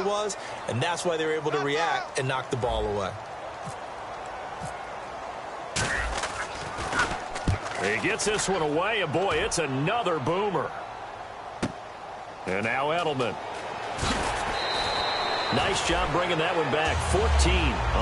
was, and that's why they were able to react and knock the ball away. He gets this one away, and boy, it's another boomer. And now Edelman. Nice job bringing that one back. 14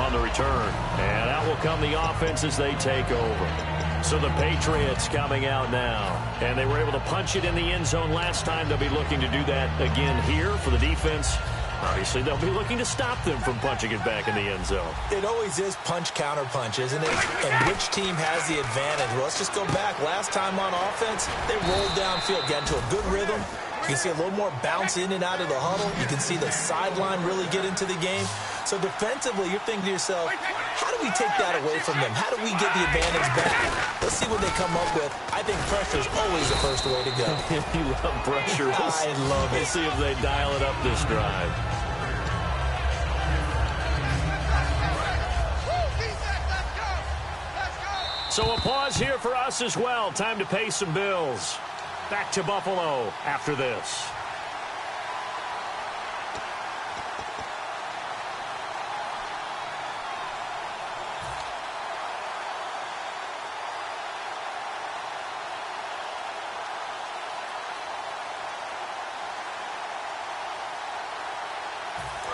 on the return. And out will come the offense as they take over. So the Patriots coming out now. And they were able to punch it in the end zone last time. They'll be looking to do that again here for the defense. Obviously, they'll be looking to stop them from punching it back in the end zone. It always is punch-counter-punch, isn't it? And which team has the advantage? Well, let's just go back. Last time on offense, they rolled downfield, got into a good rhythm. You can see a little more bounce in and out of the huddle. You can see the sideline really get into the game. So defensively, you're thinking to yourself, how do we take that away from them? How do we get the advantage back? Let's see what they come up with. I think pressure is always the first way to go. You love pressure. I love it. Let's see if they dial it up this drive. So a pause here for us as well. Time to pay some bills. Back to Buffalo after this.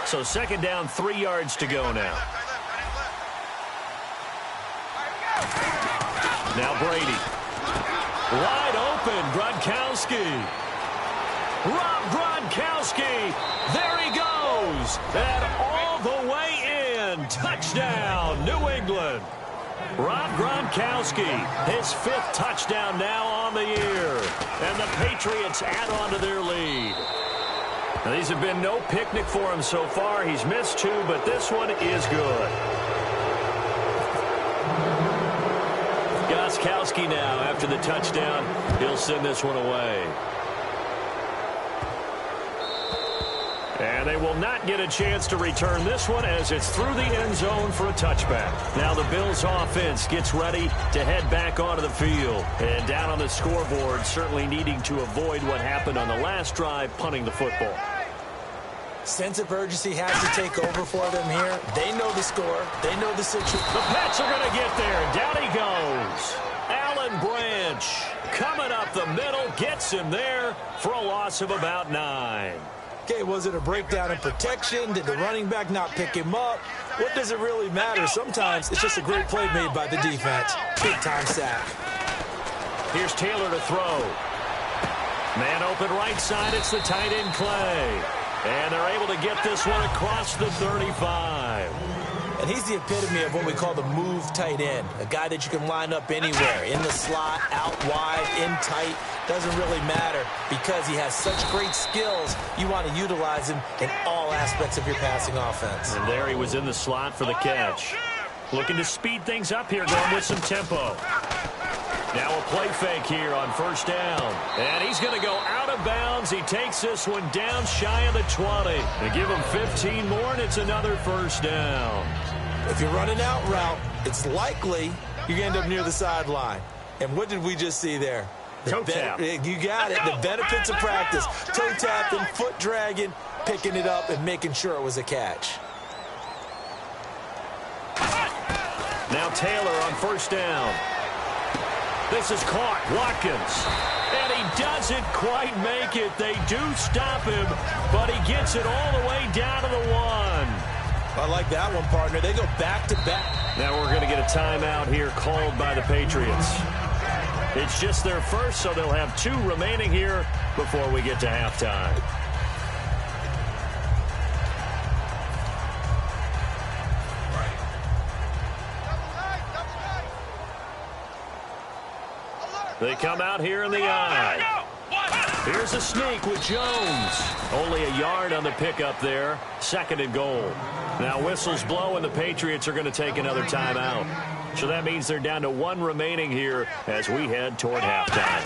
So second down, 3 yards to go now. Now Brady. Wide open, Gronkowski. Rob Gronkowski. There he goes. And all the way in. Touchdown, New England. Rob Gronkowski, his 5th touchdown now on the year. And the Patriots add on to their lead. Now, these have been no picnic for him so far. He's missed 2, but this one is good. Gronkowski now, after the touchdown, he'll send this one away. And they will not get a chance to return this one as it's through the end zone for a touchback. Now the Bills offense gets ready to head back onto the field. And down on the scoreboard, certainly needing to avoid what happened on the last drive, punting the football. Sense of urgency has to take over for them here. They know the score. They know the situation. The Pats are going to get there. Down he goes. Alan Branch coming up the middle. Gets him there for a loss of about 9. Okay, was it a breakdown in protection? Did the running back not pick him up? What does it really matter? Sometimes it's just a great play made by the defense. Big-time sack. Here's Taylor to throw. Man open right side. It's the tight end Clay. And they're able to get this one across the 35. And he's the epitome of what we call the move tight end. A guy that you can line up anywhere. In the slot, out wide, in tight. Doesn't really matter because he has such great skills. You want to utilize him in all aspects of your passing offense. And there he was in the slot for the catch. Looking to speed things up here, going with some tempo. Now a play fake here on first down. And he's going to go out of bounds. He takes this one down shy of the 20. They give him 15 more, and it's another first down. If you're running out route, it's likely you're going to end up near the sideline. And what did we just see there? Toe tap. You got it. The benefits of practice. Toe tapping, foot dragging, picking it up, and making sure it was a catch. Now Taylor on first down. This is caught. Watkins. And he doesn't quite make it. They do stop him, but he gets it all the way down to the 1. I like that one, partner. They go back-to-back. Now we're going to get a timeout here called by the Patriots. It's just their first, so they'll have 2 remaining here before we get to halftime. They come out here in the eye. Here's a sneak with Jones. Only a yard on the pickup there. 2nd and goal. Now whistles blow, and the Patriots are going to take another timeout. So that means they're down to 1 remaining here as we head toward halftime.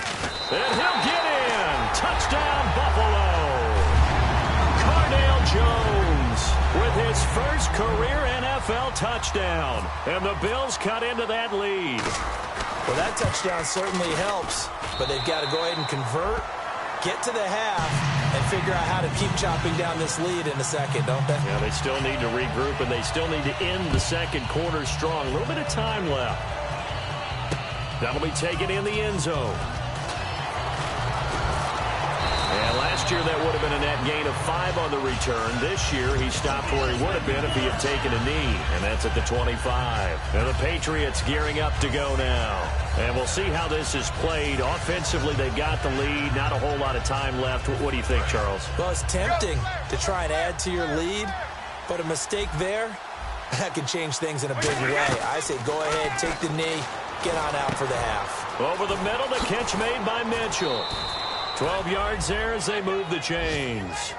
And he'll get in. Touchdown, Buffalo. Cardale Jones with his first career NFL touchdown. And the Bills cut into that lead. Well, that touchdown certainly helps, but they've got to go ahead and convert get to the half and figure out how to keep chopping down this lead in the second, don't they? Yeah, they still need to regroup, and they still need to end the second quarter strong. A little bit of time left. That'll be taken in the end zone. And last year, that would have been a net gain of 5 on the return. This year, he stopped where he would have been if he had taken a knee, and that's at the 25. And the Patriots gearing up to go now. And we'll see how this is played. Offensively, they've got the lead. Not a whole lot of time left. What do you think, Charles? Well, it's tempting to try and add to your lead, but a mistake there, that could change things in a big way. I say go ahead, take the knee, get on out for the half. Over the middle, the catch made by Mitchell. 12 yards there as they move the chains.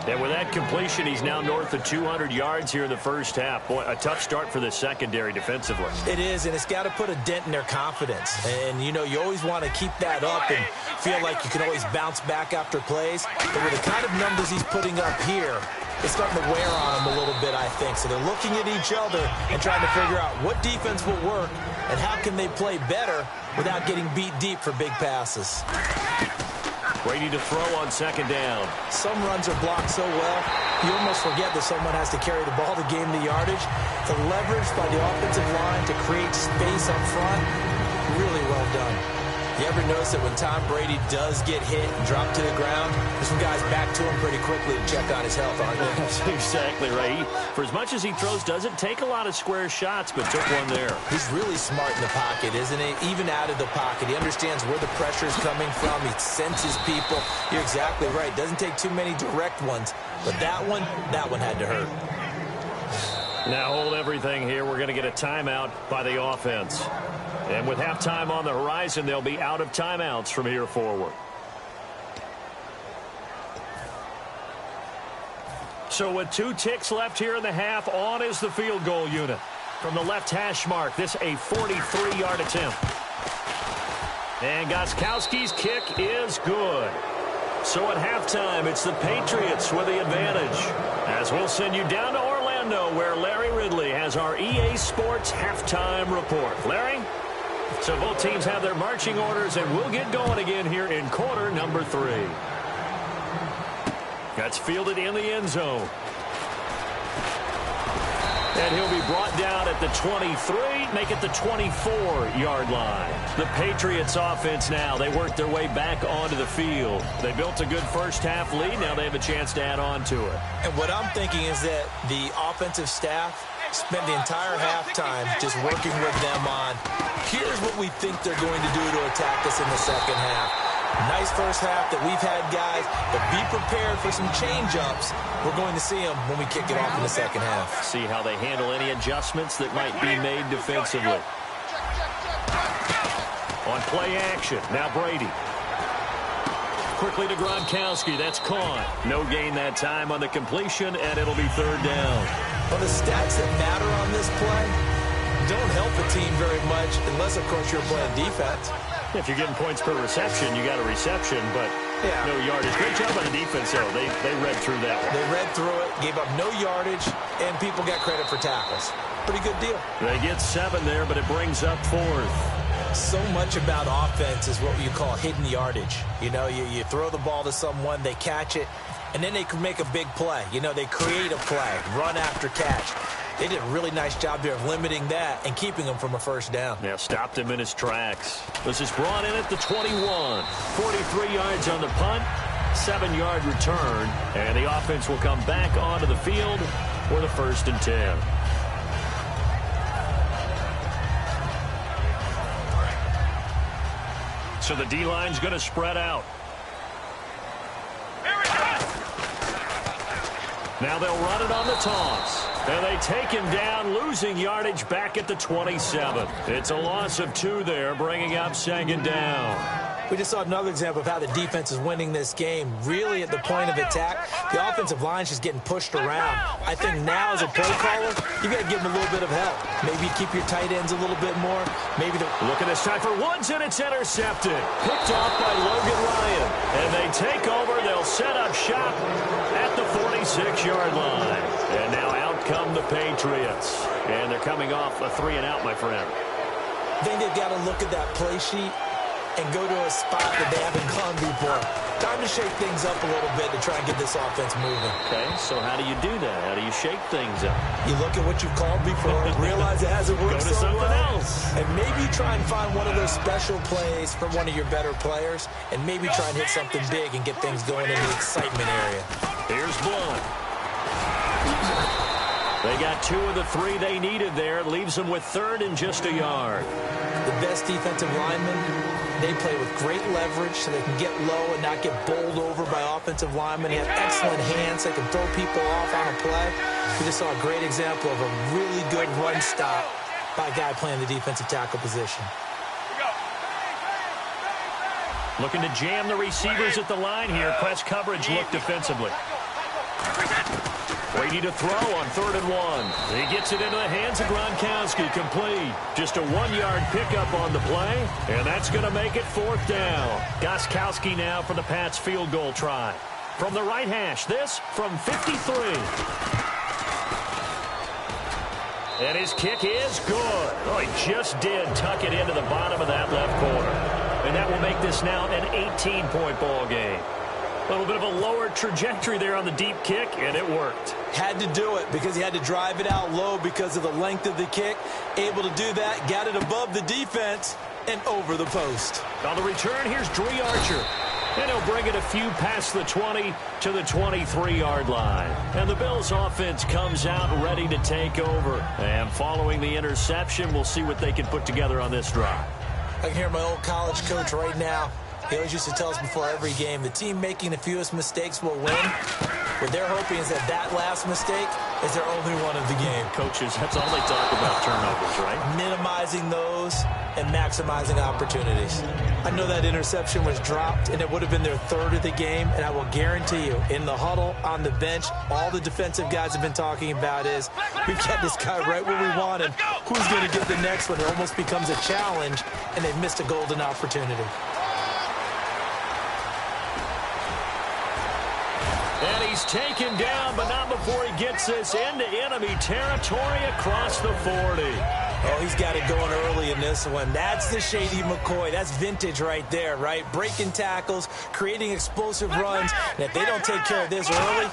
And with that completion, he's now north of 200 yards here in the first half. Boy, a tough start for the secondary defensively. It is, and it's got to put a dent in their confidence. And, you know, you always want to keep that up and feel like you can always bounce back after plays. But with the kind of numbers he's putting up here, it's starting to wear on them a little bit, I think. So they're looking at each other and trying to figure out what defense will work and how can they play better without getting beat deep for big passes. Brady to throw on second down. Some runs are blocked so well, you almost forget that someone has to carry the ball to gain the yardage. The leverage by the offensive line to create space up front, really well done. You ever notice that when Tom Brady does get hit and drop to the ground, there's some guys back to him pretty quickly to check on his health, aren't there? That's exactly right. For as much as he throws, doesn't take a lot of square shots, but took one there. He's really smart in the pocket, isn't he? Even out of the pocket. He understands where the pressure is coming from. He senses people. You're exactly right. Doesn't take too many direct ones. But that one had to hurt. Now hold everything here. We're going to get a timeout by the offense. And with halftime on the horizon, they'll be out of timeouts from here forward. So with 2 ticks left here in the half, on is the field goal unit. From the left hash mark, this a 43-yard attempt. And Gostkowski's kick is good. So at halftime, it's the Patriots with the advantage. As we'll send you down to Orlando, where Larry Ridley has our EA Sports halftime report. Larry? So both teams have their marching orders, and we'll get going again here in quarter number 3. That's fielded in the end zone. And he'll be brought down at the 23, make it the 24-yard line. The Patriots offense now, they work their way back onto the field. They built a good first-half lead. Now they have a chance to add on to it. And what I'm thinking is that the offensive staff spent the entire halftime just working with them on, here's what we think they're going to do to attack us in the second half. Nice first half that we've had, guys, but be prepared for some change-ups. We're going to see them when we kick it off in the second half. See how they handle any adjustments that might be made defensively. On play action, now Brady. Quickly to Gronkowski, that's caught. No gain that time on the completion, and it'll be third down. Well, the stats that matter on this play don't help a team very much unless, of course, you're playing defense. If you're getting points per reception, you got a reception, but no yardage. Great job by the defense, though. They read through that one. They read through it, gave up no yardage, and people got credit for tackles. Pretty good deal. They get 7 there, but it brings up 4th. So much about offense is what you call hidden yardage. You know, you throw the ball to someone, they catch it, and then they can make a big play. You know, they create a play, run after catch. They did a really nice job there of limiting that and keeping him from a first down. Yeah, stopped him in his tracks. This is brought in at the 21. 43 yards on the punt, 7-yard return, and the offense will come back onto the field for the 1st and 10. So the D-line's going to spread out. Now they'll run it on the toss. And they take him down, losing yardage back at the 27. It's a loss of 2 there, bringing up 2nd down. We just saw another example of how the defense is winning this game. Really at the point of attack, the offensive line's just getting pushed around. I think now as a play caller, you got to give them a little bit of help. Maybe keep your tight ends a little bit more. Maybe look at this time for Woods, and it's intercepted. Picked off by Logan Ryan. And they take over. They'll set up shop at the 46-yard line. And now out come the Patriots. And they're coming off a 3-and-out, my friend. I think they've got to look at that play sheet and go to a spot that they haven't gone before. Time to shake things up a little bit to try and get this offense moving. Okay, so how do you do that? How do you shake things up? You look at what you've called before, realize it hasn't worked Go to so something well, else. and maybe try and find one of those special plays from one of your better players, and maybe try and hit something big and get things going in the excitement area. Here's Blunt. They got 2 of the 3 they needed there. It leaves them with 3rd and just a yard. The best defensive linemen, they play with great leverage so they can get low and not get bowled over by offensive linemen. They have excellent hands. They can throw people off on a play. We just saw a great example of a really good run stop by a guy playing the defensive tackle position. Looking to jam the receivers at the line here. Press coverage look defensively. Brady to throw on 3rd and 1. He gets it into the hands of Gronkowski. Complete. Just a 1-yard pickup on the play, and that's going to make it 4th down. Gronkowski now for the Pats field goal try. From the right hash, this from 53. And his kick is good. Oh, he just did tuck it into the bottom of that left corner. And that will make this now an 18-point ball game. A little bit of a lower trajectory there on the deep kick, and it worked. Had to do it because he had to drive it out low because of the length of the kick. Able to do that, got it above the defense and over the post. On the return, here's DreCarr412. And he'll bring it a few past the 20 to the 23-yard line. And the Bills offense comes out ready to take over. And following the interception, we'll see what they can put together on this drive. I can hear my old college coach right now. He always used to tell us before every game, the team making the fewest mistakes will win. What they're hoping is that last mistake is their only one of the game. Coaches, that's all they talk about, turnovers, right? Minimizing those and maximizing opportunities. I know that interception was dropped, and it would have been their 3rd of the game, and I will guarantee you, in the huddle, on the bench, all the defensive guys have been talking about is, we've got this guy right where we want him. Who's going to get the next one? It almost becomes a challenge, and they've missed a golden opportunity. And he's taken down, but not before he gets this into enemy territory across the 40. Oh, he's got it going early in this one. That's the Shady McCoy. That's vintage right there, right? Breaking tackles, creating explosive runs. And if they don't take care of this early,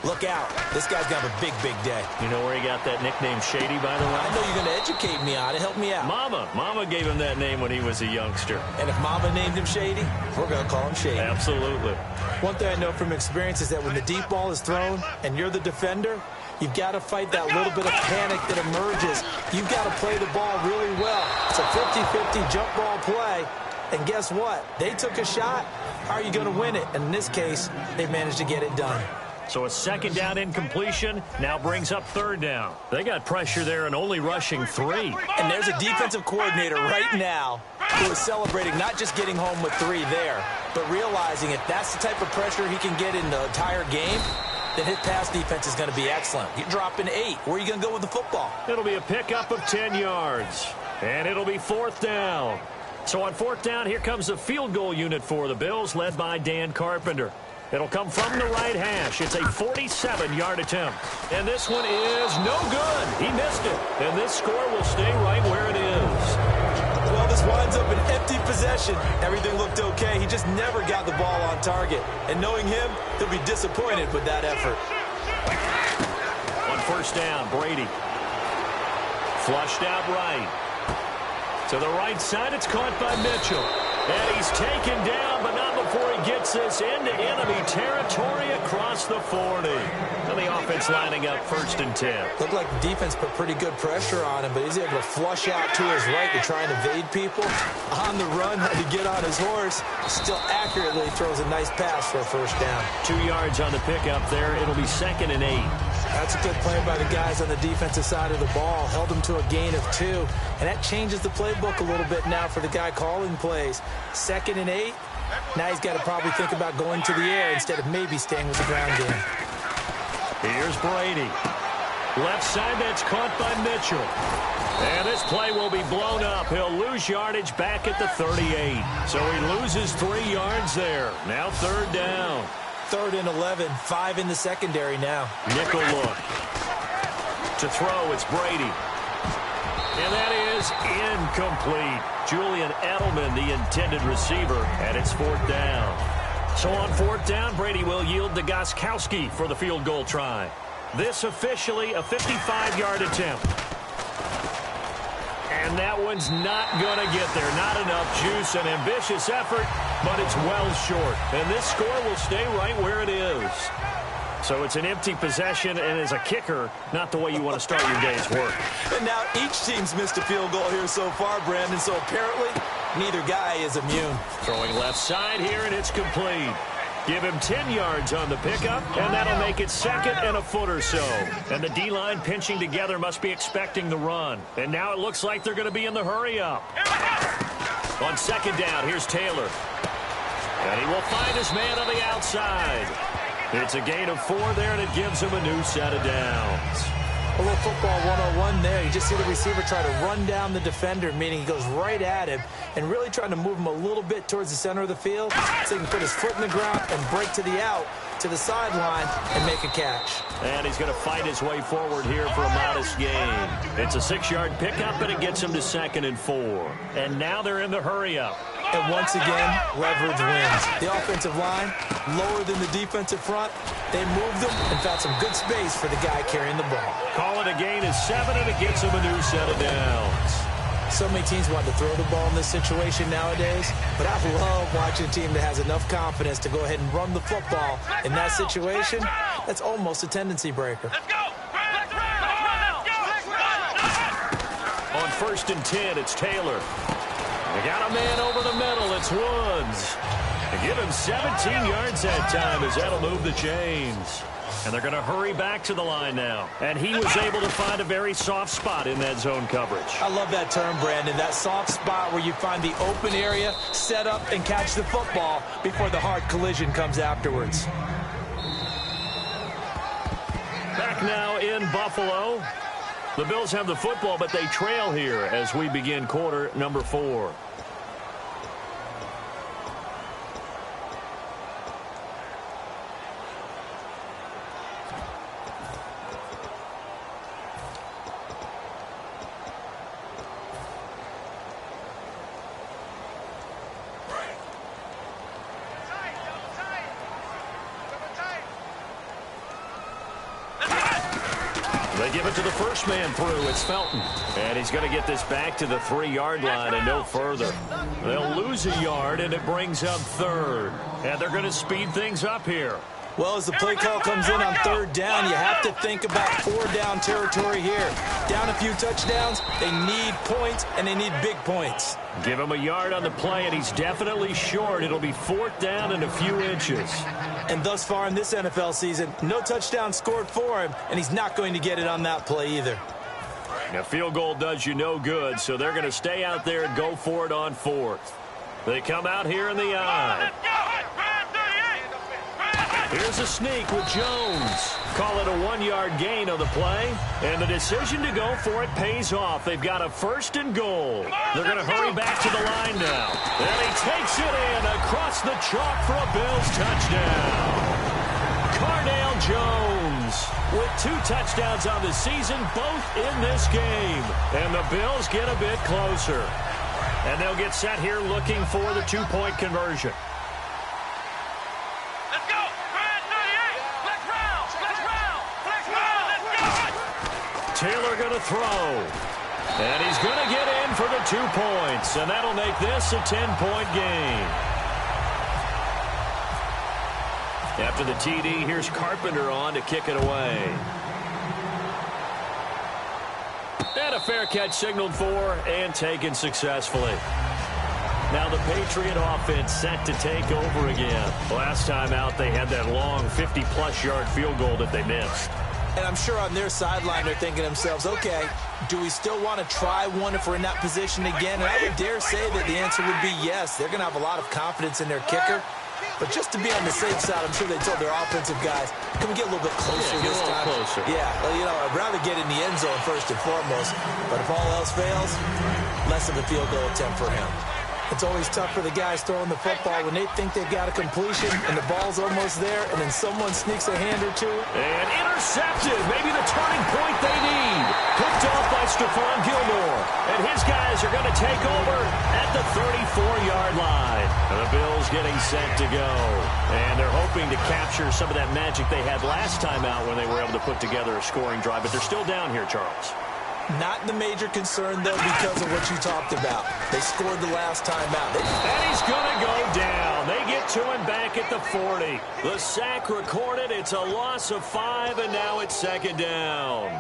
look out. This guy's going to have a big, big day. You know where he got that nickname Shady, by the way? I know you're going to educate me on it. Help me out. Mama gave him that name when he was a youngster. And if Mama named him Shady, we're going to call him Shady. Absolutely. One thing I know from experience is that when the deep ball is thrown and you're the defender, you've got to fight that little bit of panic that emerges. You've got to play the ball really well. It's a 50-50 jump ball play. And guess what? They took a shot. How are you going to win it? And in this case, they managed to get it done. So a 2nd down incompletion now brings up 3rd down. They got pressure there and only rushing 3. And there's a defensive coordinator right now who is celebrating not just getting home with 3 there, but realizing if that's the type of pressure he can get in the entire game, then his pass defense is going to be excellent. You're dropping 8. Where are you going to go with the football? It'll be a pickup of 10 yards. And it'll be 4th down. So on 4th down, here comes the field goal unit for the Bills, led by Dan Carpenter. It'll come from the right hash. It's a 47-yard attempt. And this one is no good. He missed it. And this score will stay right where it is. Well, this winds up an empty possession. Everything looked okay. He just never got the ball on target. And knowing him, he'll be disappointed with that effort. On 1st down, Brady. Flushed out right. To the right side, it's caught by Mitchell. And he's taken down, but not before he gets this into enemy territory across the 40. And the offense lining up 1st and 10. Looked like the defense put pretty good pressure on him, but he's able to flush out to his right to try and evade people. On the run, had to get on his horse. Still accurately throws a nice pass for a 1st down. 2 yards on the pickup there. It'll be 2nd and 8. That's a good play by the guys on the defensive side of the ball. Held him to a gain of 2. And that changes the playbook a little bit now for the guy calling plays. 2nd and 8. Now he's got to probably think about going to the air instead of maybe staying with the ground game. Here's Brady. Left side, that's caught by Mitchell. And this play will be blown up. He'll lose yardage back at the 38. So he loses 3 yards there. Now 3rd down. 3rd and 11, 5 in the secondary now. Nickel look. To throw, it's Brady. And that is incomplete. Julian Edelman, the intended receiver, and it's 4th down. So on 4th down, Brady will yield to Gostkowski for the field goal try. This officially a 55-yard attempt. And that one's not going to get there. Not enough juice, an ambitious effort, but it's well short. And this score will stay right where it is. So it's an empty possession, and as a kicker, not the way you want to start your day's work. And now each team's missed a field goal here so far, Brandon, so apparently neither guy is immune. Throwing left side here, and it's complete. Give him 10 yards on the pickup, and that'll make it 2nd and a foot or so. And the D-line pinching together must be expecting the run. And now it looks like they're going to be in the hurry-up. On 2nd down, here's Taylor. And he will find his man on the outside. It's a gain of 4 there, and it gives him a new set of downs. A little football 101 there. You just see the receiver try to run down the defender, meaning he goes right at him and really trying to move him a little bit towards the center of the field so he can put his foot in the ground and break to the out, to the sideline, and make a catch. And he's going to fight his way forward here for a modest gain. It's a 6-yard pickup, and it gets him to 2nd and 4. And now they're in the hurry-up. And once again, leverage wins. The offensive line, lower than the defensive front. They moved them and found some good space for the guy carrying the ball. Call it a gain of 7, and it gets him a new set of downs. So many teams want to throw the ball in this situation nowadays, but I love watching a team that has enough confidence to go ahead and run the football in that situation. That's almost a tendency breaker. Let's go! On 1st and 10, it's Taylor. They got a man over the middle. It's Woods. They give him 17 yards that time as that'll move the chains. And they're going to hurry back to the line now. And he was able to find a very soft spot in that zone coverage. I love that term, Brandon. That soft spot where you find the open area, set up, and catch the football before the hard collision comes afterwards. Back now in Buffalo. The Bills have the football, but they trail here as we begin quarter number 4. They give it to the first man through. It's Felton. And he's going to get this back to the 3-yard line and no further. They'll lose a yard, and it brings up 3rd. And they're going to speed things up here. Well, as the play call comes in on 3rd down, you have to think about 4-down territory here. Down a few touchdowns, they need points, and they need big points. Give him a yard on the play, and he's definitely short. It'll be 4th down and a few inches. And thus far in this NFL season, no touchdown scored for him, and he's not going to get it on that play either. Now, field goal does you no good, so they're going to stay out there and go for it on 4th. They come out here in the eye. Here's a sneak with Jones. Call it a 1-yard gain on the play. And the decision to go for it pays off. They've got a 1st and goal. They're going to hurry back to the line now. And he takes it in across the chalk for a Bills touchdown. Cardale Jones with 2 touchdowns on the season, both in this game. And the Bills get a bit closer. And they'll get set here looking for the 2-point conversion. Taylor going to throw. And he's going to get in for the 2 points. And that'll make this a 10-point game. After the TD, here's Carpenter on to kick it away. And a fair catch signaled for and taken successfully. Now the Patriot offense set to take over again. Last time out, they had that long 50-plus yard field goal that they missed. And I'm sure on their sideline they're thinking to themselves, okay, do we still want to try one if we're in that position again? And I would dare say that the answer would be yes. They're going to have a lot of confidence in their kicker. But just to be on the safe side, I'm sure they told their offensive guys, can we get a little bit closer this time? Closer. Yeah, well, you know, I'd rather get in the end zone first and foremost. But if all else fails, less of a field goal attempt for him. It's always tough for the guys throwing the football when they think they've got a completion and the ball's almost there, and then someone sneaks a hand or two. And intercepted. Maybe the turning point they need. Picked off by Stephon as they're going to take over at the 34-yard line. And the Bills getting set to go. And they're hoping to capture some of that magic they had last time out when they were able to put together a scoring drive. But they're still down here, Charles. Not the major concern, though, because of what you talked about. They scored the last time out. And he's going to go down. They get to him back at the 40. The sack recorded. It's a loss of 5, and now it's second down.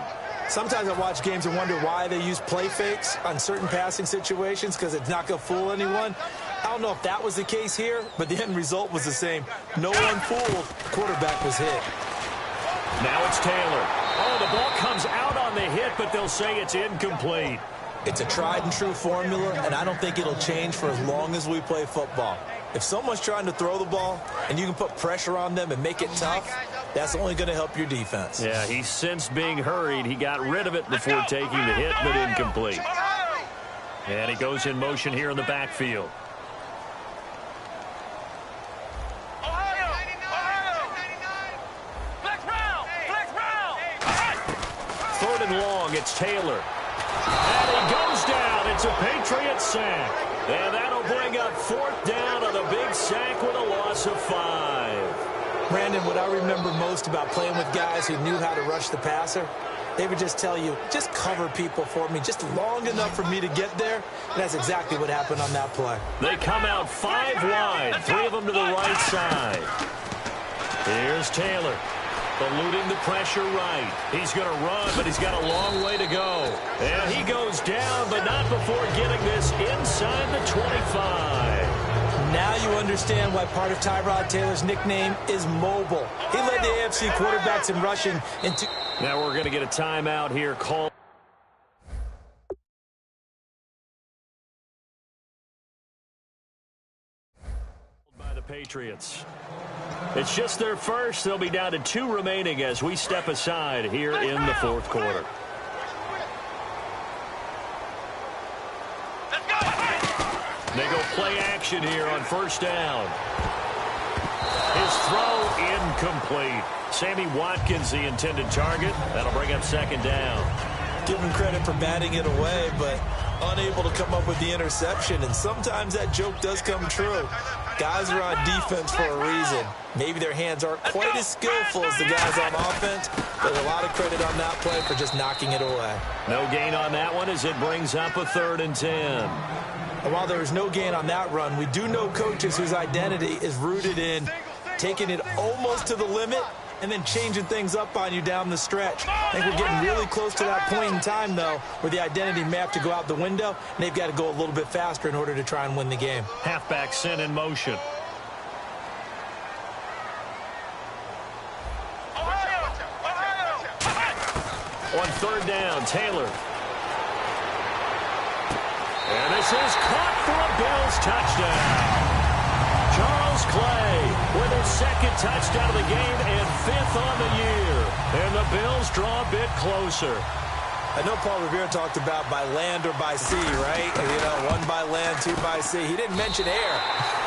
Sometimes I watch games and wonder why they use play fakes on certain passing situations, because it's not going to fool anyone. I don't know if that was the case here, but the end result was the same. No one fooled. The quarterback was hit. Now it's Taylor. Oh, the ball comes out on the hit, but they'll say it's incomplete. It's a tried-and-true formula, and I don't think it'll change for as long as we play football. If someone's trying to throw the ball and you can put pressure on them and make it tough, that's only going to help your defense. Yeah, he sensed being hurried. He got rid of it before taking the hit, but incomplete. And he goes in motion here in the backfield. Third and long, it's Taylor. And he goes down. It's a Patriot sack. And that'll bring up fourth down on a big sack with a loss of 5. Brandon, what I remember most about playing with guys who knew how to rush the passer, they would just tell you, just cover people for me, just long enough for me to get there. And that's exactly what happened on that play. They come out 5 wide, 3 of them to the right side. Here's Taylor. Eluding the pressure right. He's going to run, but he's got a long way to go. And he goes down, but not before getting this inside the 25. Now you understand why part of Tyrod Taylor's nickname is mobile. He led the AFC quarterbacks in rushing into... Now we're going to get a timeout here called by the Patriots. It's just their first. They'll be down to 2 remaining as we step aside here in the fourth quarter. They go play action here on first down. His throw incomplete. Sammy Watkins, the intended target. That'll bring up second down. Give him credit for batting it away, but unable to come up with the interception. And sometimes that joke does come true. Guys are on defense for a reason. Maybe their hands aren't quite as skillful as the guys on offense, but a lot of credit on that play for just knocking it away. No gain on that one as it brings up a 3rd and 10. And while there was no gain on that run, we do know coaches whose identity is rooted in taking it almost to the limit and then changing things up on you down the stretch. I think we're getting really close to that point in time, though, where the identity may have to go out the window, and they've got to go a little bit faster in order to try and win the game. Halfback sent in motion. On 3rd down, Taylor. And this is caught for a Bills touchdown. Charles Clay with his 2nd touchdown of the game and 5th on the year. And the Bills draw a bit closer. I know Paul Revere talked about by land or by sea, right? You know, 1 by land, 2 by sea. He didn't mention air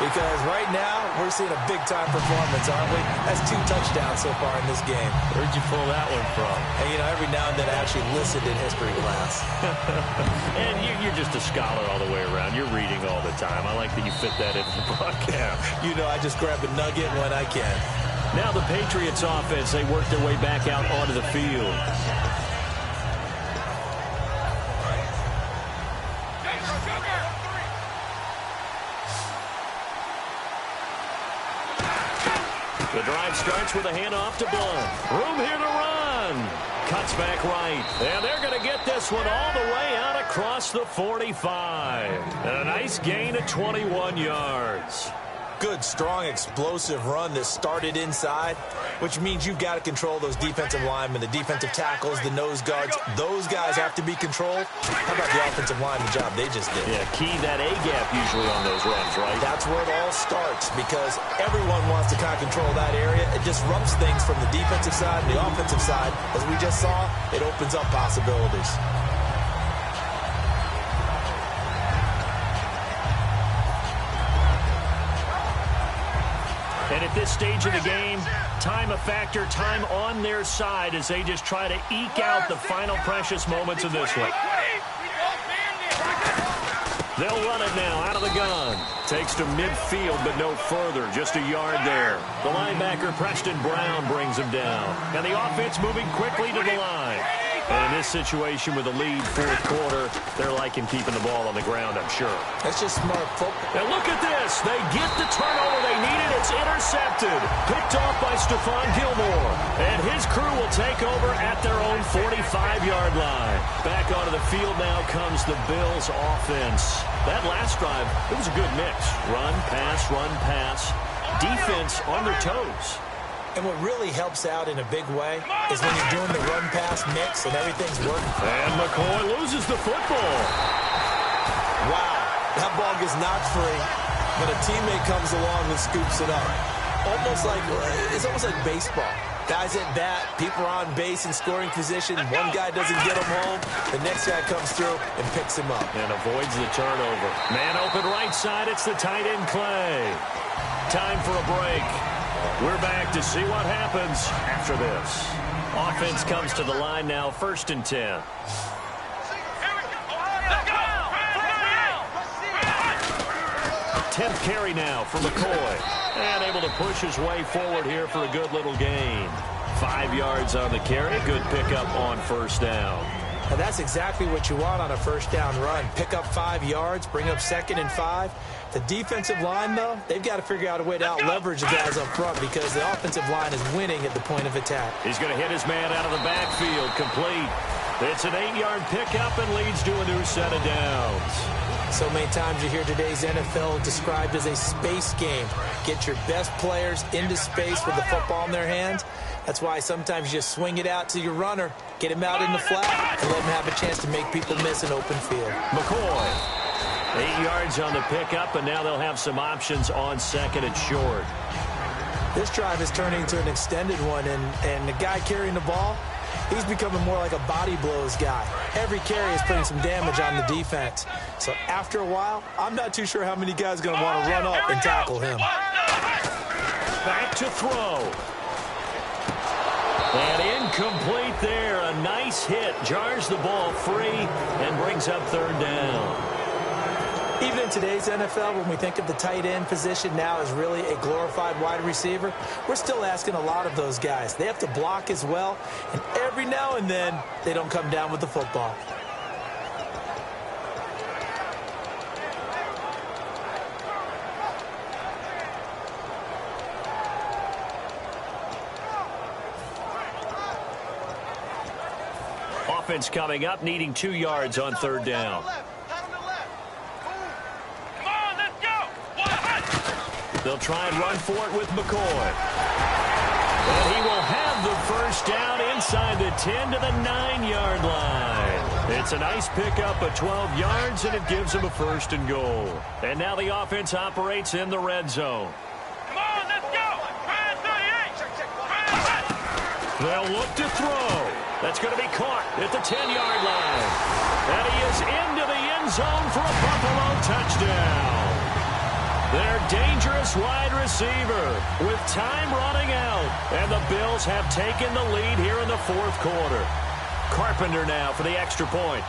because right now we're seeing a big-time performance, aren't we? That's 2 touchdowns so far in this game. Where'd you pull that one from? And, you know, every now and then I actually listened in history class. And you're just a scholar all the way around. You're reading all the time. I like that you fit that into the broadcast. You know, I just grab a nugget when I can. Now the Patriots offense, they work their way back out onto the field. The drive starts with a handoff to Blunt. Room here to run. Cuts back right. And they're going to get this one all the way out across the 45. And a nice gain of 21 yards. Good, strong, explosive run that started inside, which means you've got to control those defensive linemen, the defensive tackles, the nose guards. Those guys have to be controlled. How about the offensive line, the job they just did? Yeah, key that A-gap usually on those runs, right? That's where it all starts because everyone wants to kind of control that area. It disrupts things from the defensive side and the offensive side. As we just saw, it opens up possibilities. And at this stage of the game, time a factor, time on their side as they just try to eke out the final precious moments of this one. They'll run it now out of the gun. Takes to midfield, but no further. Just a yard there. The linebacker, Preston Brown, brings him down. And the offense moving quickly to the line. And in this situation with the lead fourth quarter, they're liking keeping the ball on the ground, I'm sure. That's just smart football. And look at this. They get the turnover they needed. It's intercepted. Picked off by Stephon Gilmore. And his crew will take over at their own 45-yard line. Back onto the field now comes the Bills offense. That last drive, it was a good mix. Run, pass, defense on their toes. And what really helps out in a big way is when you're doing the run-pass mix and everything's working. And McCoy loses the football. Wow, that ball gets knocked free, but a teammate comes along and scoops it up. It's almost like baseball. Guys at bat, people are on base in scoring position. One guy doesn't get him home. The next guy comes through and picks him up. And avoids the turnover. Man open right side. It's the tight end Clay. Time for a break. We're back to see what happens after this. Offense comes to the line now, 1st and 10. 10th carry now for McCoy. And able to push his way forward here for a good little gain. 5 yards on the carry. Good pickup on 1st down. And that's exactly what you want on a 1st down run. Pick up 5 yards, bring up 2nd and 5. The defensive line, though, they've got to figure out a way to out-leverage the guys up front because the offensive line is winning at the point of attack. He's going to hit his man out of the backfield. Complete. It's an 8-yard pickup and leads to a new set of downs. So many times you hear today's NFL described as a space game. Get your best players into space with the football in their hands. That's why sometimes you just swing it out to your runner, get him out in the flat, and let him have a chance to make people miss an open field. McCoy. 8 yards on the pickup, and now they'll have some options on 2nd and short. This drive is turning into an extended one, and the guy carrying the ball, he's becoming more like a body blows guy. Every carry is putting some damage on the defense. So after a while, I'm not too sure how many guys are going to want to run up and tackle him. Back to throw. And incomplete there. A nice hit. Jars the ball free and brings up 3rd down. Even in today's NFL, when we think of the tight end position now as really a glorified wide receiver, we're still asking a lot of those guys. They have to block as well, and every now and then, they don't come down with the football. Offense coming up, needing 2 yards on 3rd down. They'll try and run for it with McCoy. And he will have the 1st down inside the 10 to the 9-yard line. It's a nice pickup of 12 yards, and it gives him a 1st and goal. And now the offense operates in the red zone. Come on, let's go. They'll look to throw. That's going to be caught at the 10-yard line. And he is into the end zone for a Buffalo touchdown. Their dangerous wide receiver with time running out. And the Bills have taken the lead here in the 4th quarter. Carpenter now for the extra point.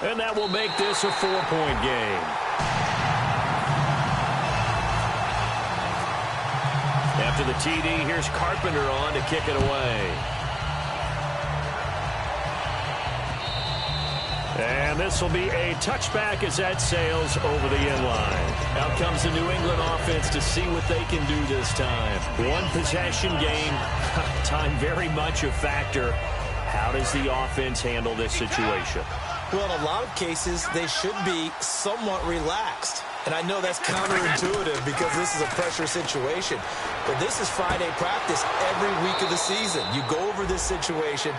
And that will make this a 4-point game. After the TD, here's Carpenter on to kick it away. And this will be a touchback as that sails over the end line. Out comes the New England offense to see what they can do this time. One possession game, time very much a factor. How does the offense handle this situation? Well, in a lot of cases, they should be somewhat relaxed. And I know that's counterintuitive because this is a pressure situation. But this is Friday practice every week of the season. You go over this situation,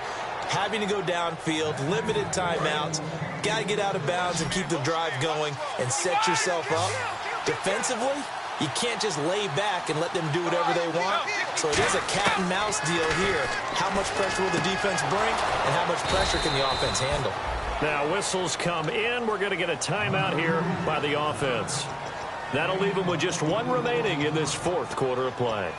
having to go downfield, limited timeouts, got to get out of bounds and keep the drive going and set yourself up. Defensively, you can't just lay back and let them do whatever they want. So it is a cat and mouse deal here. How much pressure will the defense bring and how much pressure can the offense handle? Now whistles come in. We're going to get a timeout here by the offense. That'll leave them with just one remaining in this 4th quarter of play.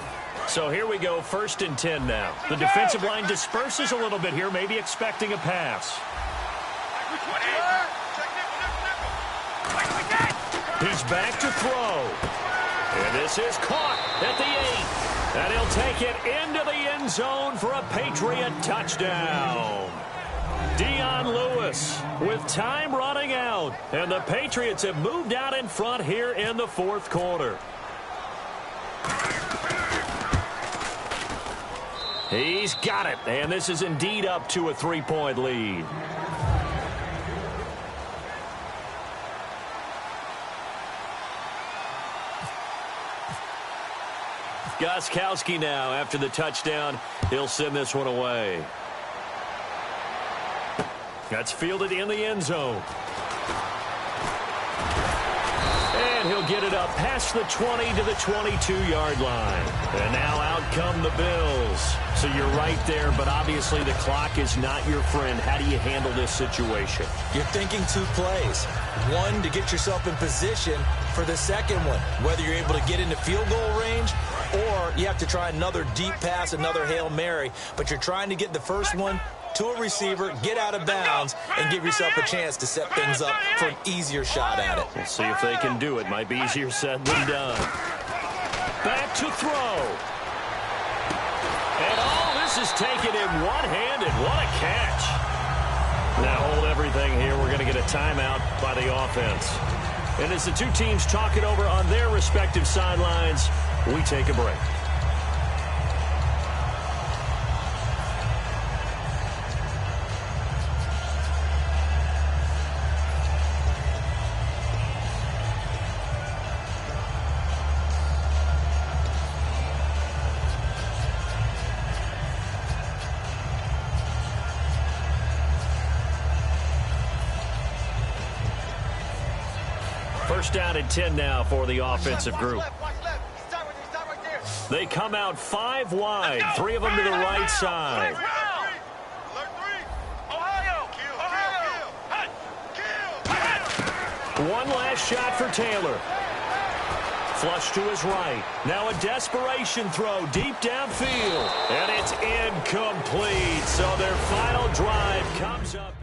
So here we go, 1st and 10 now. The defensive line disperses a little bit here, maybe expecting a pass. He's back to throw. And this is caught at the 8. And he'll take it into the end zone for a Patriot touchdown. Dion Lewis with time running out. And the Patriots have moved out in front here in the 4th quarter. He's got it. And this is indeed up to a 3-point lead. Gostkowski now after the touchdown. He'll send this one away. That's fielded in the end zone. And he'll get it up past the 20 to the 22-yard line. And now out come the Bills. So you're right there, but obviously the clock is not your friend. How do you handle this situation? You're thinking 2 plays. One, to get yourself in position for the second one, whether you're able to get into field goal range or you have to try another deep pass, another Hail Mary. But you're trying to get the first one to a receiver, get out of bounds, and give yourself a chance to set things up for an easier shot at it. We'll see if they can do it. Might be easier said than done. Back to throw. And all this is taken in one-handed. What a catch. Now hold everything here. We're going to get a timeout by the offense. And as the two teams talk it over on their respective sidelines, we take a break. First down and 10 now for the offensive group. They come out 5 wide, 3 of them to the right side. One last shot for Taylor. Flush to his right. Now a desperation throw deep downfield. And it's incomplete. So their final drive comes up.